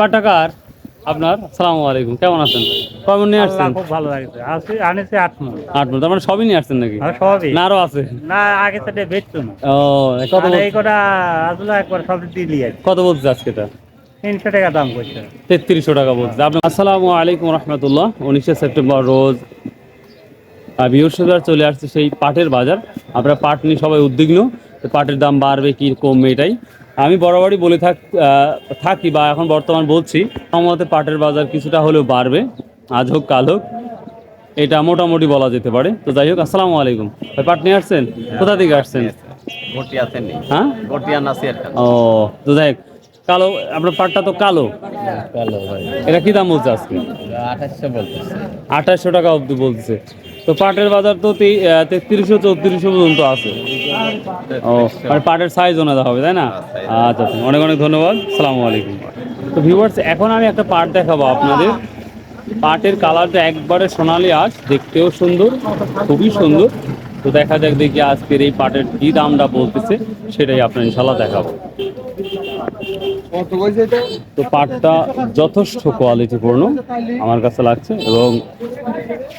টাকার আপনার সালামু আলাইকুম, কেমন আছেন? কমন নিয়ে আসছেন? খুব ভালো লাগছে। আনেছি 8 মণ। 8 মণ, তার মানে সবই নিয়ে আসছেন নাকি? সবই না আরো আছে? না, আগে থেকে বেচতো না। ও কত এই কটা আসলে একবার সব দিলি আর কত বলছে আজকে? এটা 300 টাকা দাম করছে। 3300 টাকা বলছে আপনার। আসসালামু আলাইকুম রহমতুল্লাহ। 19শে সেপ্টেম্বর রোজ বৃহস্পতিবার চলে আসছে সেই পাটের বাজার। আপনারা পাট নিয়ে সবাই উদ্বিগ্ন, পাটের দাম বাড়বে কি কমবে, এটাই আমি বরাবরই বলে থাকি বা এখন বর্তমান বলছি। আমার মতে পাটের বাজার কিছুটা হলেও বাড়বে, আজ হোক কাল হোক, এটা মোটামুটি বলা যেতে পারে। তো যাই হোক, আসসালামু আলাইকুম ভাই। পাট নিয়ে আসছেন? কোথা থেকে আসছেন? হ্যাঁ, ও তো যাই হোক, কালো আপনার পাটটা তো কালো। এটা কি দাম বলছে আজকে? 2800 টাকা অবধি বলছে। তো পাটের বাজার তো 3300 3400 পর্যন্ত আছে। ও মানে পাটের সাইজ ওনাদা হবে, তাই না? আচ্ছা, অনেক অনেক ধন্যবাদ। আসসালামু আলাইকুম। তো ভিউয়ার্স, এখন আমি একটা পাট দেখাবো আপনাদের। পাটের কালারটা একবারে সোনালি, আঁশ, দেখতেও সুন্দর, খুবই সুন্দর। তো দেখা যাক দেখি আজকের এই পাটের কি দামটা বলতেছে, সেটাই আপনার ইনশাল্লাহ দেখাবো। তো পাটটা যথেষ্ট কোয়ালিটিপূর্ণ আমার কাছে লাগছে, এবং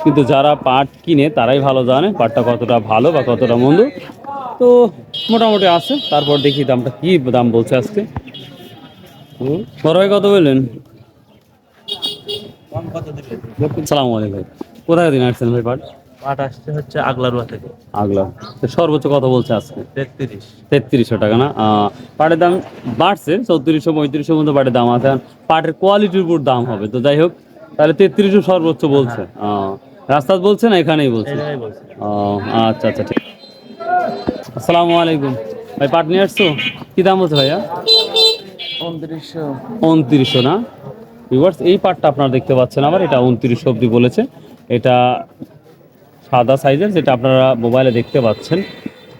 কিন্তু যারা পাট কিনে তারাই ভালো জানে পাটটা কতটা ভালো বা কতটা মন্দ। তো মোটামুটি আছে, তারপর দেখি দামটা কি দাম বলছে আজকে। বড় ভাই কত বললেন? সালাম আলাইকুম ভাই, কোথায় দিন আসছেন ভাই? পাট আসছে হচ্ছে আগলারুয়া থেকে। আগলা, তো সর্বোচ্চ কত বলছে আজকে? 33। 3300 টাকা না? পাটের দাম বাড়ছে, 3400 3500 মতো পাটের দাম আছে। পাটের কোয়ালিটির উপর দাম হবে। তো যাই হোক, তাহলে 3300 সর্বোচ্চ বলছে। রাস্তায় বলছে না এখানেই বলছে? ও আচ্ছা আচ্ছা, ঠিক। আসসালামু আলাইকুম ভাই, পাট নিয়ে আসছো? কি দাম বলছে ভাইয়া? 2900 না? ভিউয়ার্স, এই পাটটা আপনারা দেখতে পাচ্ছেন, আবার এটা 2900 অব্দি বলেছে। এটা সাদা সাইজের, যেটা আপনারা মোবাইলে দেখতে পাচ্ছেন।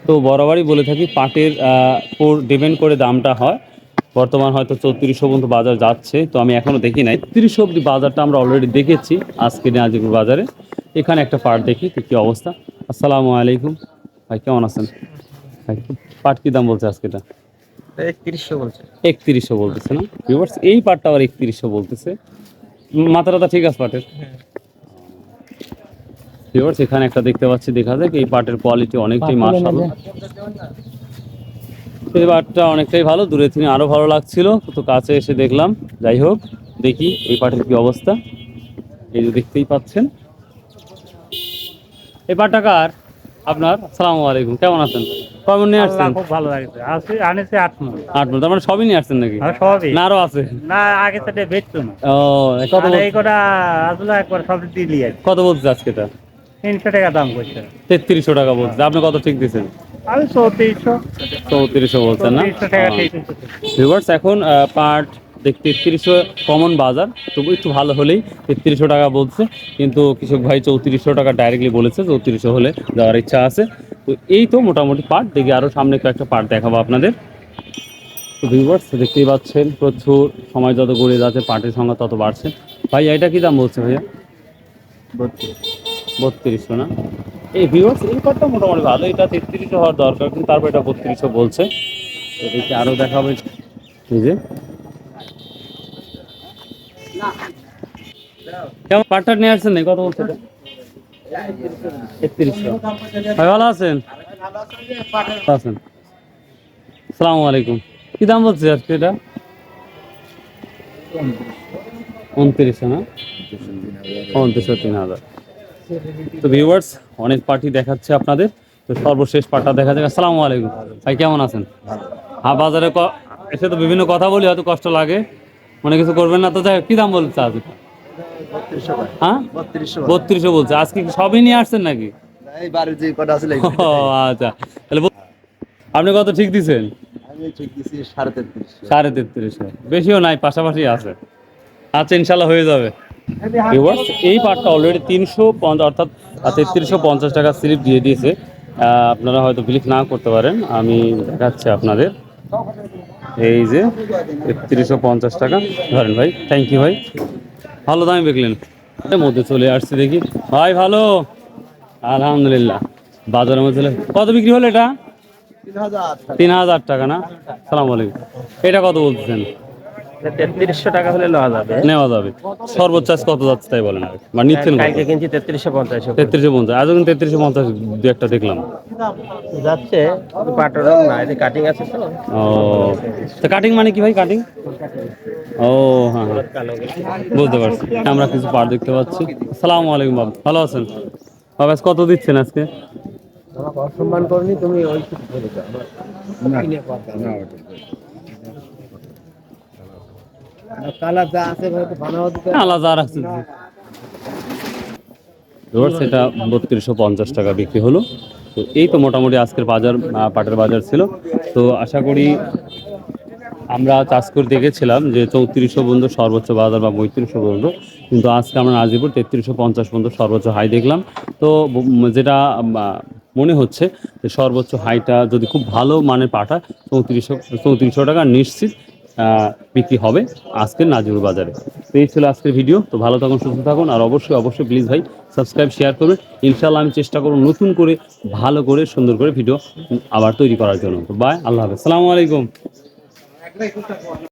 তো বরাবরই বলে থাকি পাটের উপর ডিপেন্ড করে দামটা হয়। বর্তমান হয়তো 3400 পর্যন্ত বাজার যাচ্ছে, তো আমি এখনও দেখি নাই। 30 অব্দি বাজারটা আমরা অলরেডি দেখেছি আজকে নাজিপুর বাজারে। এখানে একটা পাট দেখি কী অবস্থা। আসসালামু আলাইকুম ভাই, কেমন আছেন ভাই? পাট কী দাম বলছে আজকে? এটা 3100 বলছে। 3100 বলতেছে না? ভিউয়ার্স, এই পাটটা আবার 3100 বলতেছে। মাথাটা ঠিক আছে পাটের? ভিউয়ার্স, এখানে একটা দেখতে পাচ্ছি, দেখা যাক। এই পাটের কোয়ালিটি অনেকটাই মাশাআল্লাহ, এই পাটটা অনেকটাই ভালো। দূরে থেকে আরো ভালো লাগছিল, তো কাছে এসে দেখলাম। যাই হোক, দেখি এই পাটের কি অবস্থা। এই যে দেখতেই পাচ্ছেন, এই পাটটা কার আপনার? আসসালামু আলাইকুম, কেমন আছেন? কমন নিয়ে আসছেন? খুব ভালো লাগছে। আনেছি 8 মণ। 8 মণ, তার মানে সবই নিয়ে আসছেন নাকি? সবই না আরো আছে? না, আগে থেকে বেচতো না। ও কত এই কটা আসলে একবার সব দিলি আর কত বলছে আজকে? এটা 300 টাকা দাম করছে। 3300 টাকা বলছে। আপনি কত ঠিক দিচ্ছেন? আমি 3400। 3400 বলছেন না? 3400 টাকা ঠিক। ভিউয়ার্স, এখন পাট দেখতে 3300 কমন বাজার, তবু একটু ভালো হলেই 3300 টাকা বলছে। কিন্তু কৃষক ভাই 3400 টাকা ডাইরেক্টলি বলেছে, 3400 হলে দেওয়ার ইচ্ছা আছে। তো এই তো মোটামুটি পাট দেখি, আরও সামনে কয়েকটা পাট দেখাবো আপনাদের। তো ভিউয়ার্স, দেখতেই পাচ্ছেন প্রচুর, সময় যত গড়িয়ে যাচ্ছে পাটের সংখ্যা তত বাড়ছে। ভাই এটা কি দাম বলছে ভাইয়া? 3200 না? এই ভিউয়ার্স, এই পাটটা মোটামুটি ভালো। এটা 3300 হওয়ার দরকার, কিন্তু তারপর এটা 3200 বলছে। তো দেখি আরও দেখাবে। এই যে কেমন পাটটা নিয়ে আসছেন? না কত বলছে? 3300। ভাই ভালো আছেন? আছেন। আসসালামু আলাইকুম। কি দাম বলছে আজকে এটা? 2900 না? 29,000। তো ভিউয়ার্স, অনেক পার্টি দেখাচ্ছে আপনাদের। তো সর্বশেষ পাটটা দেখা যাক। আসসালামু আলাইকুম ভাই, কেমন আছেন? বাজারে এসে তো বিভিন্ন কথা বলি, হয়তো কষ্ট লাগে, মনে কিছু করবেন না। তো যাই হোক, কি দাম বলছে আজ? হ্যাঁ, 3200 বলছে। আজকে কি সবই নিয়ে আসছেন নাকি? আচ্ছা, তাহলে আপনি কত ঠিক দিচ্ছেন? 3350। বেশিও নাই, পাশাপাশি আছে। আচ্ছা, ইনশাল্লাহ হয়ে যাবে। এই পাটটা অলরেডি 350, অর্থাৎ 3350 টাকা স্লিপ দিয়ে দিয়েছে। আপনারা হয়তো বিলিভ না করতে পারেন, আমি দেখাচ্ছি আপনাদের। এই যে 3350 টাকা ধরেন ভাই। থ্যাংক ইউ ভাই, ভালো দামে বিকলেন। মধ্যে চলে আসছে দেখি ভাই, ভালো আলহামদুলিল্লাহ। বাজারের মধ্যে কত বিক্রি হলো এটা? 3000 টাকা না? সালাম আলাইকুম। এটা কত বলতেছেন? 3300 টাকা হলে নেওয়া যাবে। নেওয়া যাবে। সর্বোচ্চ আজ কত যাচ্ছে তাই বলেন আগে, বা নিচ্ছেন কত? কালকে কিনছি 3350 3350, আজও কিন্তু 3350 দু একটা দেখলাম। যাচ্ছে। পাটের রং না, এটা কাটিং আছে তো। ও, তো কাটিং মানে কি ভাই, কাটিং? ও হ্যাঁ হ্যাঁ, বুঝতে পারছি। আমরা কিছু পাট দেখতে পাচ্ছি। আসসালামু আলাইকুম বাবু, ভালো আছেন? বাবা আজ কত দিচ্ছেন আজকে? আমাকে অসম্মান করনি তুমি, ওই কালার যা আছে ভাই, একটু বানাও দিতে। আলাদা আর আছে সেটা 3250 টাকা বিক্রি হলো। তো এই তো মোটামুটি আজকের বাজার, পাটের বাজার ছিল। তো আশা করি, আমরা চাষ করে দেখেছিলাম যে 3400 পর্যন্ত সর্বোচ্চ বাজার বা 3500 পর্যন্ত, কিন্তু আজকে আমরা নাজিপুর 3350 পর্যন্ত সর্বোচ্চ হাই দেখলাম। তো যেটা মনে হচ্ছে যে সর্বোচ্চ হাইটা যদি খুব ভালো মানের পাটা 3400 টাকা নিশ্চিত বিক্রি হবে আজকের নাজিপুর বাজারে। তো এই ছিল আজকের ভিডিও। তো ভালো থাকুন, সুস্থ থাকুন, আর অবশ্যই প্লিজ ভাই সাবস্ক্রাইব শেয়ার করবেন। ইনশাআল্লাহ আমি চেষ্টা করব নতুন করে, ভালো করে, সুন্দর করে ভিডিও আবার তৈরি করার জন্য। তো বাই, আল্লাহ হাফেজ, আসসালামু আলাইকুম।